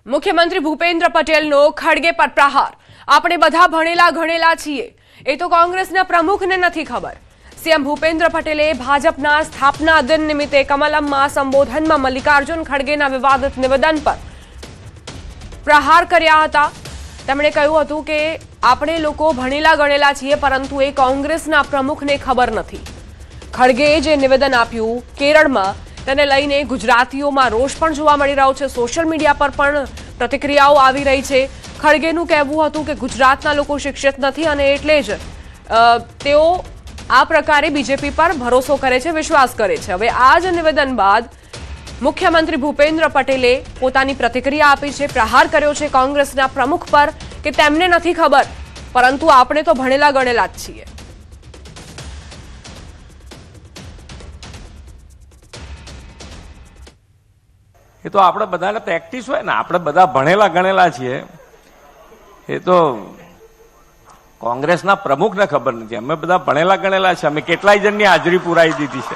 મુખ્યમંત્રી ભૂપેન્દ્ર પટેલનો ખડગે પર પ્રહાર। આપણે બધા ભણેલા ગણેલા છીએ, એ તો કોંગ્રેસના પ્રમુખને નથી ખબર। સીએમ ભૂપેન્દ્ર પટેલે ભાજપના સ્થાપના દિન નિમિત્તે કમલમમાં સંબોધનમાં મલ્લિકાર્જુન ખડગેના વિવાદિત નિવેદન પર પ્રહાર કર્યા હતા। તેમણે કહ્યું હતું કે આપણે લોકો ભણેલા ગણેલા છીએ, પરંતુ એ કોંગ્રેસના પ્રમુખને ખબર નથી। ખડગેએ જે નિવેદન આપ્યું કેરળમાં, તેને લઈને ગુજરાતીઓમાં રોષ પણ જોવા મળી રહ્યો છે। સોશિયલ મીડિયા પર પણ પ્રતિક્રિયાઓ આવી રહી છે। ખડગેનું કહેવું હતું કે ગુજરાતના લોકો શિક્ષિત નથી અને એટલે જ તેઓ આ પ્રકારે બીજેપી પર ભરોસો કરે છે, વિશ્વાસ કરે છે। હવે આ જ નિવેદન બાદ મુખ્યમંત્રી ભૂપેન્દ્ર પટેલે પોતાની પ્રતિક્રિયા આપી છે, પ્રહાર કર્યો છે કોંગ્રેસના પ્રમુખ પર કે તેમને નથી ખબર, પરંતુ આપણે તો ભણેલા ગણેલા જ છીએ। એ તો આપણે બધાને પ્રેક્ટિસ હોય ને, આપણે બધા ભણેલા ગણેલા છીએ। એ તો કોંગ્રેસના પ્રમુખને ખબર નથી, અમે બધા ભણેલા ગણેલા છે। અમે કેટલાય જણની હાજરી પુરાઈ દીધી છે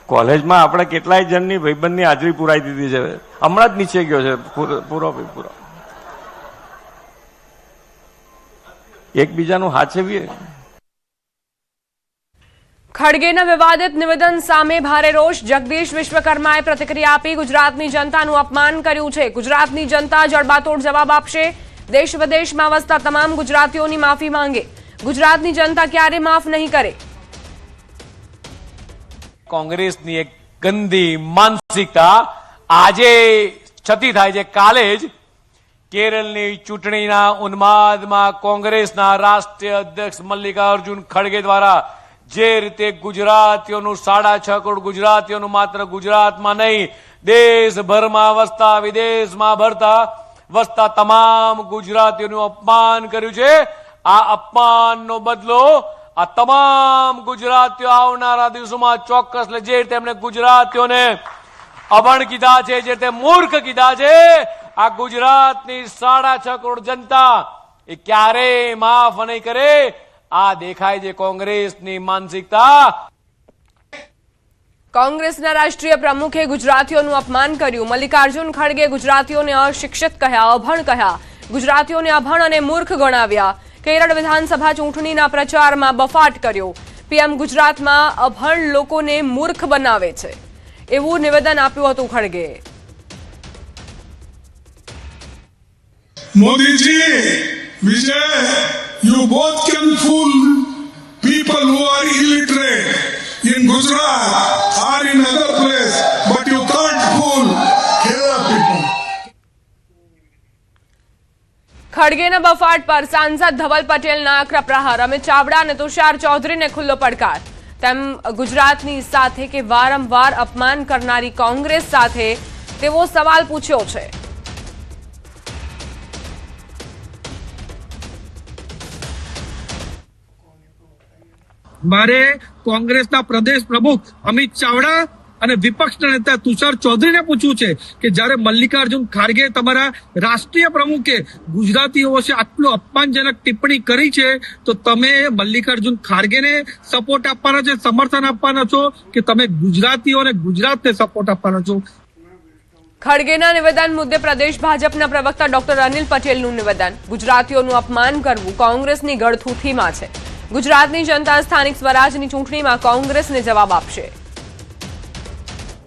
કોલેજમાં આપણે કેટલાય જણની ભાઈબંધની હાજરી પુરાઈ દીધી છે। હમણાં જ નીચે ગયો છે પૂરો એકબીજાનું હાચવીએ। ખડગેના વિવાદિત નિવેદન સામે ભારે રોષ। જગદીશ વિશ્વકર્માએ પ્રતિક્રિયા આપી ગુજરાતની જનતાનું અપમાન કર્યું છે। ગુજરાતની જનતા જડબાતોડ જવાબ આપશે। દેશ વિદેશમાં વસતા તમામ ગુજરાતીઓની માફી માંગે। ગુજરાતની જનતા ક્યારે માફ નહીં કરે। કોંગ્રેસની એક ગંદી માનસિકતા આજે છતી થાય છે। કાલે જ કેરળની ચૂંટણીના ઉન્માદમાં કોંગ્રેસના રાષ્ટ્રીય અધ્યક્ષ મલ્લિકાર્જુન ખડગે દ્વારા જે રીતે ગુજરાતીઓનું 6.5 કરોડ ગુજરાતીઓનું માત્ર ગુજરાતમાં નહીં દેશભરમાં વસતા વિદેશમાં વસતા તમામ ગુજરાતીઓનું અપમાન કર્યું છે। આ અપમાનનો બદલો આ તમામ ગુજરાતીઓ આવનારા દિવસોમાં ચોક્કસ લે। જે તેમણે ગુજરાતીઓને અભણ કીધા છે, જે તે મૂર્ખ કીધા છે, આ ગુજરાતની 6.5 કરોડ જનતા એ ક્યારેય માફ નહીં કરે। આ દેખાય છે કોંગ્રેસની માનસિકતા। કોંગ્રેસના રાષ્ટ્રીય પ્રમુખે ગુજરાતીઓનું અપમાન કર્યું। મલ્લિકાર્જુન ખડગે ગુજરાતીઓને અશિક્ષિત કહ્યા, અભણ કહ્યા, ગુજરાતીઓને અભણ અને મૂર્ખ ગણાવ્યા। કેરળ વિધાનસભા ચૂંટણીના પ્રચારમાં બફાટ કર્યો। પીએમ ગુજરાતમાં અભણ લોકોને મૂર્ખ બનાવે છે, એવું નિવેદન આપ્યું હતું ખડગેએ। મોદીજી, વિજય, you both can fool people who are illiterate in Gujarat or in other place, but you can't fool Kerala people. ખડગેના બફાટ પર સાંસદ ધવલ પટેલના આકરા પ્રહાર। અમિત ચાવડા અને તુષાર ચૌધરીને ખુલ્લો પડકાર। તેમ ગુજરાતની સાથે કે વારંવાર અપમાન કરનારી કોંગ્રેસ સાથે તેવો સવાલ પૂછ્યો છે। મારે કોંગ્રેસના પ્રદેશ પ્રમુખ અમિત ચાવડા અને વિપક્ષના નેતા તુષાર ચૌધરીને પૂછવું છે કે જ્યારે મલ્લિકાર્જુન ખડગે તમારા રાષ્ટ્રીય પ્રમુખે ગુજરાતીઓ વિશે આટલું અપમાનજનક ટિપ્પણી કરી છે, તો તમે મલ્લિકાર્જુન ખડગેને સપોર્ટ આપવાના છે, સમર્થન આપવાના છો કે તમે ગુજરાતીઓ અને ગુજરાતને સપોર્ટ આપવાના છો? ખડગેના નિવેદન મુદ્દે પ્રદેશ ભાજપના પ્રવક્તા ડોક્ટર અનિલ પટેલનું નિવેદન। ગુજરાતીઓનું અપમાન કરવું કોંગ્રેસની ગળથૂથીમાં છે। ગુજરાતની જનતા સ્થાનિક સ્વરાજની ચૂંટણીમાં કોંગ્રેસને જવાબ આપશે।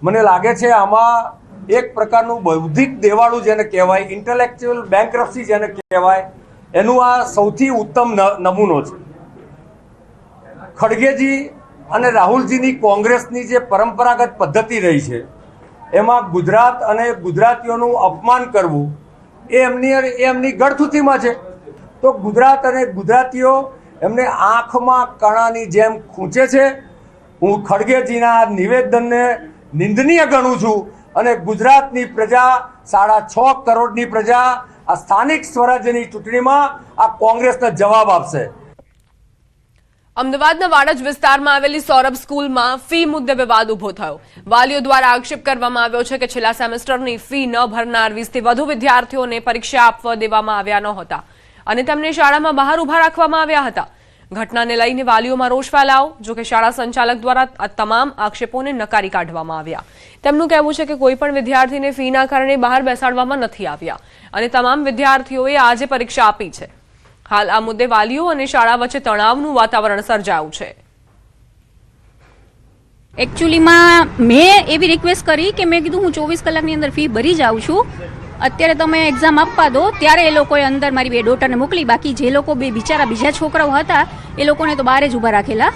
મને લાગે છે આમાં એક પ્રકારનું બૌદ્ધિક દેવાળું જેને કહેવાય, ઇન્ટેલેક્ચ્યુઅલ બેન્કરપ્સી જેને કહેવાય, એનું આ સૌથી ઉત્તમ નમૂનો છે। ખડગેજી અને રાહુલજીની કોંગ્રેસની જે પરંપરાગત પદ્ધતિ રહી છે, એમાં ગુજરાત અને ગુજરાતીઓનું અપમાન કરવું એ એમની ગળથૂથીમાં છે। તો ગુજરાત અને ગુજરાતીઓ એમને આંખમાં કણાની જેમ ખૂંચે છે। હું ખડગેજીના નિવેદનને નિંદનીય ગણું છું અને ગુજરાતની પ્રજા 6.5 કરોડની પ્રજા આ સ્થાનિક સ્વરાજ્યની ચૂંટણીમાં આ કોંગ્રેસને જવાબ આપશે। અમદાવાદના વાડજ વિસ્તારમાં આવેલી સૌરભ સ્કૂલમાં ફી મુદ્દે વિવાદ ઉભો થયો। વાલીઓ દ્વારા આક્ષેપ કરવામાં આવ્યો છે કે છેલ્લા સેમેસ્ટરની ફી ન ભરનાર 20થી વધુ વિદ્યાર્થીઓને પરીક્ષા આપવા દેવામાં આવ્યા નહોતા અને તેમને શાળામાં બહાર ઉભા રાખવામાં આવ્યા હતા। ઘટનાને લઈને વાલીઓમાં રોષ ફેલાયો. જોકે શાળા સંચાલક દ્વારા આ તમામ આક્ષેપોને નકારી કાઢવામાં આવ્યા. તેમનું કહેવું છે કે કોઈ પણ વિદ્યાર્થીને ફીના કારણે બહાર બેસાડવામાં નથી આવ્યા અને તમામ વિદ્યાર્થીઓએ આજે પરીક્ષા આપી છે. હાલ આ મુદ્દે વાલીઓ અને શાળા વચ્ચે તણાવનું વાતાવરણ સર્જાયું છે. એકચ્યુઅલીમાં મેં એવી રિક્વેસ્ટ કરી કે મેં કીધું હું 24 કલાકની અંદર ફી ભરી જાઉં છું, અત્યારે તમે એક્ઝામ આપવા દો. ત્યારે એ લોકોએ અંદર મારી બે ડોટરને મોકલી. બાકી જે લોકો બિચારા બીજા છોકરાઓ હતા એ લોકોને તો બહાર જ ઊભા રાખેલા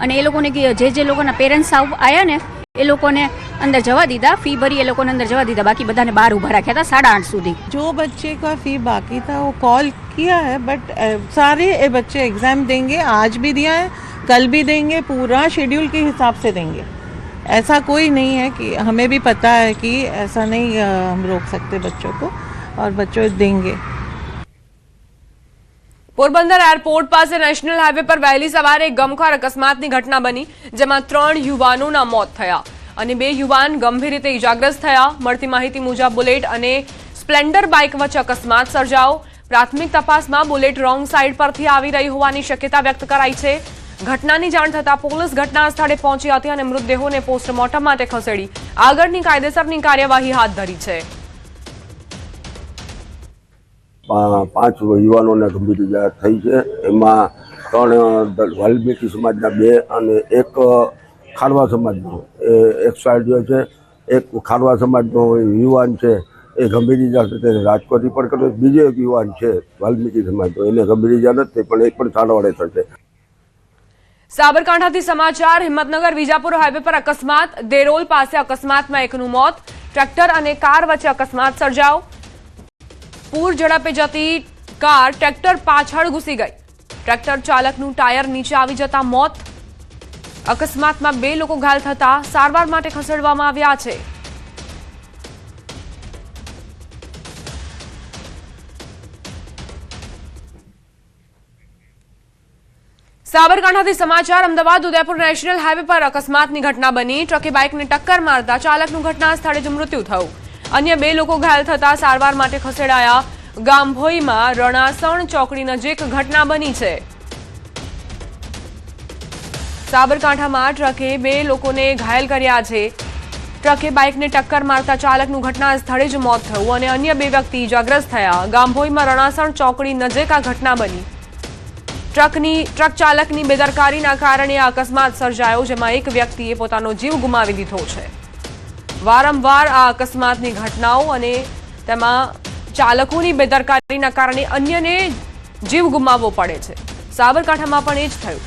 અને એ લોકોને જે લોકોના પેરેન્ટ્સ આવ્યા ને એ લોકોને अंदर जवा दीदा, फी भरी ये लोगों ने अंदर जवा दीदा, बाकी बधाने बाहर उभा रखा था 8:30 સુધી. जो बच्चे का फी बाकी था वो कॉल किया है, बट सारे बच्चे एग्जाम देंगे. आज भी दिया है, कल भी देंगे, पूरा शेड्यूल के हिसाब से देंगे. ऐसा कोई नहीं है कि हमें भी पता है कि ऐसा नहीं हम रोक सकते बच्चों को, और बच्चों देंगे. પોરબંદર એરપોર્ટ પાસે નેશનલ હાઈવે પર વહેલી સવારે એક ગમખ્વાર અકસ્માતની ઘટના બની, જેમાં 3 યુવાનોના મોત થયા અને 2 યુવાન ગંભીર રીતે ઇજાગ્રસ્ત થયા. મળતી માહિતી મુજબ બુલેટ અને સ્પ્લેન્ડર બાઇક વચ્ચે અકસ્માત સર્જાયો. પ્રાથમિક તપાસમાં બુલેટ રોંગ સાઈડ પરથી આવી રહી હોવાની શક્યતા વ્યક્ત કરાઈ છે. ઘટનાની જાણ થતાં પોલીસ ઘટના સ્થળે પહોંચી હતી અને મૃતદેહોને પોસ્ટમોર્ટમ માટે ખસેડી આગળની કાયદેસરની કાર્યવાહી હાથ ધરી છે. 5 યુવાનોને ગંભીર ઇજા થઈ છે. એમાં 3 વાલ્મીકી સમાજના 2 અને 1 ખારવા સમાજનો એક્સપાયર્ડ છે. એક ખારવા સમાજનો યુવાન છે એ ગંભીર ઇજા છે, તેને રાજકોટ રિપોર્ટ કર્યો. બીજો એક યુવાન છે વાલ્મીકી સમાજનો, એને ગંભીર ઇજા નથી પણ એ પણ સારવારે થશે. સાબરકાંઠાથી સમાચાર. હિંમતનગર વિજાપુર હાઈવે પર અકસ્માત. દેરોલ પાસે અકસ્માતમાં એકનું મોત. ટ્રેક્ટર અને કાર વચ્ચે અકસ્માત સર્જાયો. પૂર ઝડપે જતી કાર ટ્રેક્ટર પાછળ ઘૂસી ગઈ. ટ્રેક્ટર ચાલકનું ટાયર નીચે આવી જતા મોત. અકસ્માતમાં 2 લોકો ઘાયલ થતા સારવાર માટે ખસેડવામાં આવ્યા છે. સાબરકાંઠાથી સમાચાર. અમદાવાદ ઉદયપુર નેશનલ હાઈવે પર અકસ્માતની ઘટના બની. ટ્રકે બાઇકને ટક્કર મારતા ચાલકનું ઘટના સ્થળે જ મૃત્યુ થયું. અન્ય 2 લોકો ઘાયલ થતા સારવાર માટે ખસેડાયા. ગામભોઈમાં રણાસણ ચોકડી નજીક ઘટના બની છે. સાબરકાંઠામાં ટ્રકે 2 લોકોને ઘાયલ કર્યા છે. ટ્રકે બાઇકને ટક્કર મારતા ચાલકનું ઘટના સ્થળે જ મોત થયું અને અન્ય 2 વ્યક્તિ ઇજાગ્રસ્ત થયા. ગામભોઈમાં રણાસણ ચોકડી નજીક આ ઘટના બની. ટ્રક ચાલકની બેદરકારીના કારણે આ અકસ્માત સર્જાયો, જેમાં એક વ્યક્તિએ પોતાનો જીવ ગુમાવી દીધો છે. વારંવાર આ અકસ્માતની ઘટનાઓ અને તેમાં ચાલકોની બેદરકારીના કારણે અન્યને જીવ ગુમાવવો પડે છે. સાબરકાંઠામાં પણ એ જ થયું.